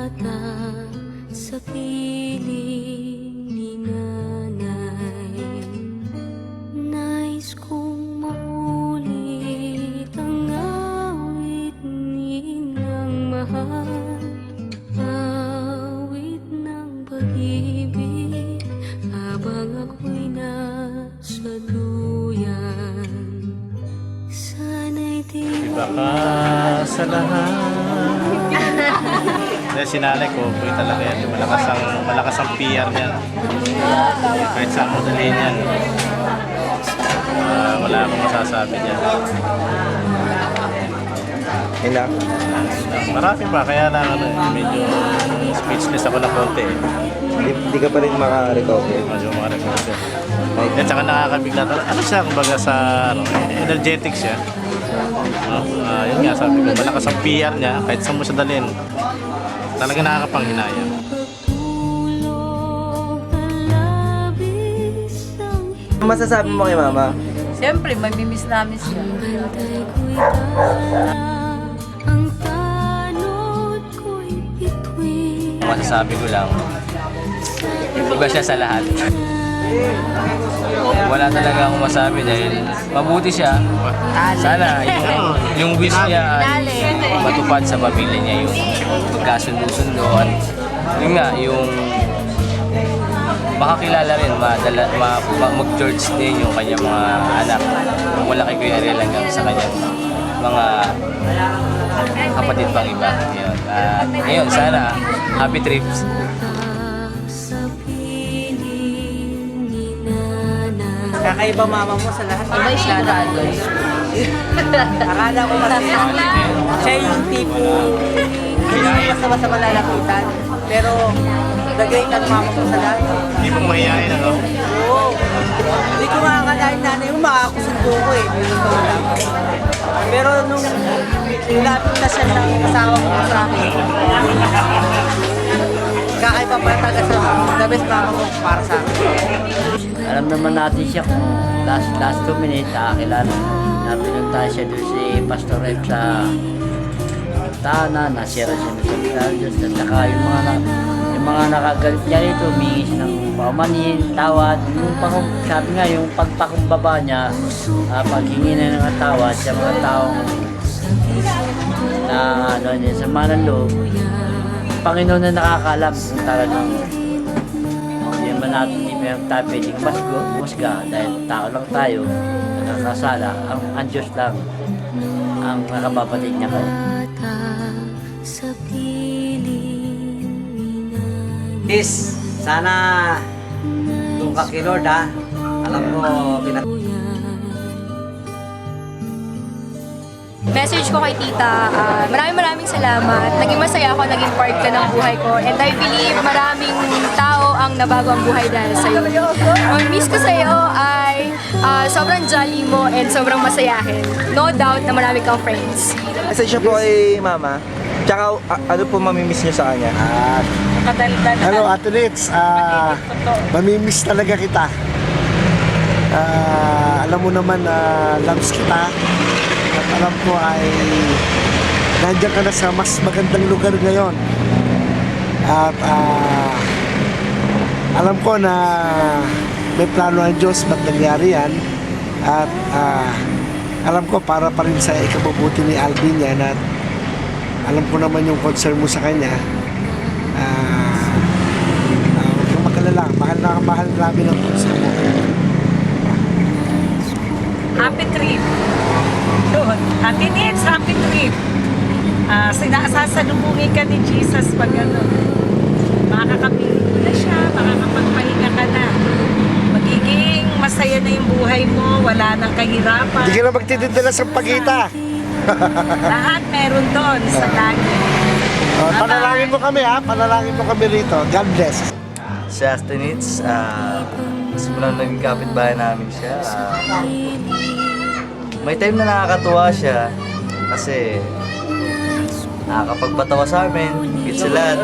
bata sa piling ni nanay. Nais kong maulit ang awit ni ng mahal, awit ng pag-ibig habang ako'y nasa duyan. Sana'y di Iba ka sa lahat. Dahil sinalay ko, buhay talaga yan. Malakas ang PR niya. Kahit saan mo dalhin yan. Wala akong masasabi niya. Enough. Marami pa, kaya lang medyo speechless ako ng konti. Di ka pa rin maka-recover. Medyo makarecover. At saka nakakabigla talaga. Ano siya, kumbaga sa energetic siya. Yun nga, sabi ko, malakas ang PR niya. Kahit saan mo siya dalhin. Talaga nakakapanghinayang. Ano masasabi mo kay mama? Siyempre, mamimiss namin siya. Masasabi ko lang, iba siya sa lahat. Wala talaga akong masabi dahil mabuti siya. Sana yung wish niya ay matupad sa pamilya niya, yung magkasundo-sundo at yun nga, yung makakilala rin, mag-church din yung kanyang mga anak. Kung wala kay Kuya Ariel hanggang sa kanyang mga kapatid pang iba. Yun. Ngayon, sana happy trips. Kakaiba mama mo sa lahat. Iba siya lalo. Akala ko kasi siya yung tipo hindi basta-basta malalapitan. Pero the great ang mama mo sa lahat. Hindi mo mahihayin, ano? Oo. Hindi ko nga akalain nanay mo makakakusundo ko eh. Pero nung lapit na siya ng asawa ko sa akin, kakaiba pa talaga sa the best mama mo para sa akin. Alam naman natin siya kung last 2 minutes, kakilala na pinunta siya doon si Pastor F sa tahanan, nasira siya ng salita ng Diyos, at saka yung mga nakagalit niya rito, humingi siya ng paumanhin, tawad, sabi nga, yung pagpakumbaba niya, paghingi na ng tawad sa mga taong na sa manang loob, Panginoon na nakakalam kung talagang hindi naman natin tayo pwedeng musga dahil tao lang tayo, nakakasala, ang Diyos lang ang nakababatid niya kayo. Sis, sana doon ka kay Lord ha. Alam ko, Message ko kay tita, maraming salamat. Naging masaya ako, naging part ka ng buhay ko. And I believe maraming tao ang nabago ang buhay dahil sa'yo. Ang miss ko sa'yo ay sobrang jolly mo and sobrang masayahin. No doubt na marami kang friends. Message niyo po kay mama. Tsaka ano po mamimiss niyo sa kanya? Hello, athletes. Mamimiss talaga kita. Alam mo naman na loves kita. At alam ko ay nandiyan ka na sa mas magandang lugar ngayon. At alam ko na may plano ang Diyos ba't nangyari yan. At alam ko para pa rin sa ikabubuti ni Alvin yan. At alam ko naman yung concern mo sa kanya. Huwag kang magalala. Mahal namin ang concern mo. Happy trip. Doon. Happy needs, happy trip. Sasalubungin ka ni Jesus pag ano. Makakapili na siya, makakapagpahinga ka na. Magiging masaya na yung buhay mo, wala nang kahirapan. Hindi ka na magtitindala sa pagita. Lahat meron doon sa langit. Panalangin mo kami ha, panalangin mo kami rito. God bless. Si Astonitz, simulang naging kapitbahay namin siya. May time na nakakatuwa siya kasi nakakapagpatawa sa amin, sila,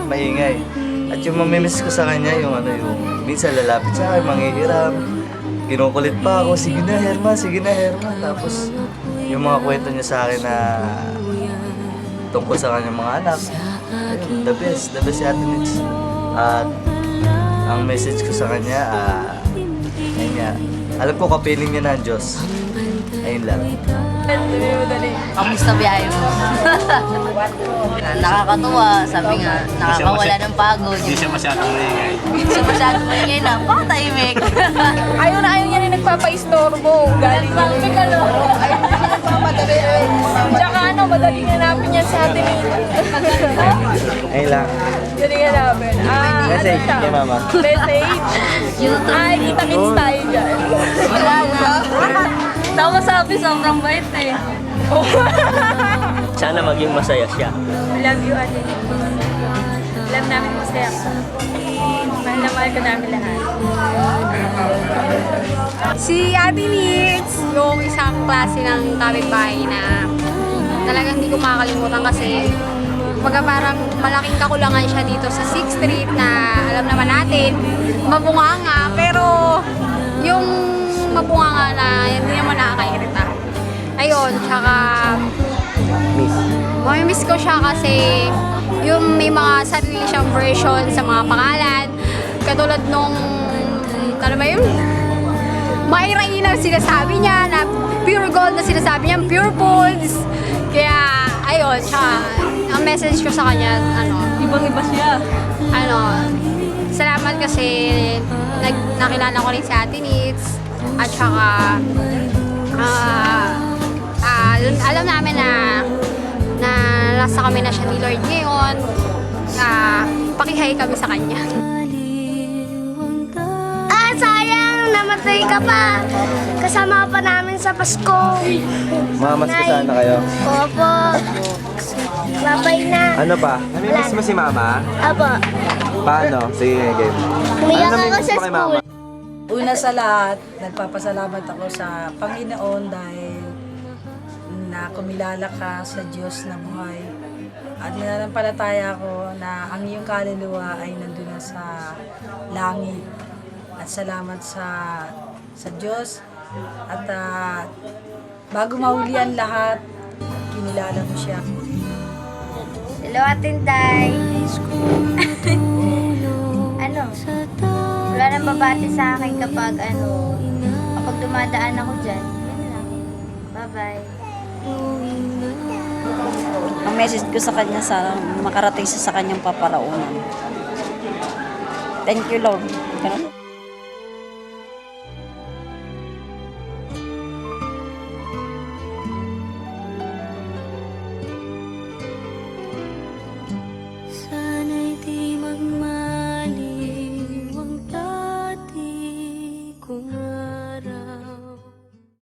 maingay. At yung mamimiss ko sa kanya, yung minsan lalapit sa akin, manghihiram, kinukulit pa ako, sige na Herman. Tapos yung mga kwento niya sa akin na tungkol sa kanyang mga anak, The best si Ate Nix. At ang message ko sa kanya, ayun nga, alam ko kapiling niya na ang Diyos. Ayun lang. Kamusta biyahe mo? Nakakatuwa, sabi nga, nakakawala ng pagod. Hindi siya masyadong maingay. Hindi siya masyadong maingay lang, patahimik. Ayaw na ayaw niya rin nagpapaistorbo. Galing yun. Tsaka ano, madaling hanapin yan sa atin. Ayun lang. Galing hanapin. Message kay Mama. Message? Ay, kita-kits tayo dyan. Wala na. Tama sabi, sobrang bait eh. Sana maging masaya siya. I love you, Ate. Alam namin masaya ka. Mahal na mahal ka namin lahat. Si Ate Nits, yung isang klase ng kapitbahay na talagang hindi ko makakalimutan kasi parang malaking kakulangan siya dito sa 6th Street na alam naman natin, mabunganga, pero yung mabunganga na hindi naman nakakairita. Ayun, tsaka miss ko siya kasi yung may mga sarili siyang version sa mga pangalan. Katulad nung, ano ba yun? Myra Ina sinasabi niya na pure gold na sinasabi niya, pure foods. Kaya, ayun, tsaka ang message ko sa kanya, ibang-iba siya. Salamat kasi nakilala ko rin si Ate Nits. At saka, alam namin na nasa kami na siya ni Lord ngayon. Pakihay kami sa kanya. Sayang, namatay ka pa. Kasama ka pa namin sa Pasko. Mama, mas kasana kayo. Opo. Babay na. Ano pa? Namimiss mo si Mama? Opo. Paano? Sige, game. Umiyak ako namimiss sa mo kay Mama? Una sa lahat, nagpapasalamat ako sa Panginoon dahil na kumilala ka sa Diyos na buhay. At nananampalataya ko na ang iyong kaluluwa ay nandun na sa langit. At salamat sa Diyos. At bago mahuli ang lahat, kinilala mo siya. Hello, Atinday. Wala nang babati sa akin kapag dumadaan ako dyan. Yan lang. Bye-bye. Ang message ko sa kanya sa makarating sa kanyang paparaunan. Thank you, Lord. Ganun.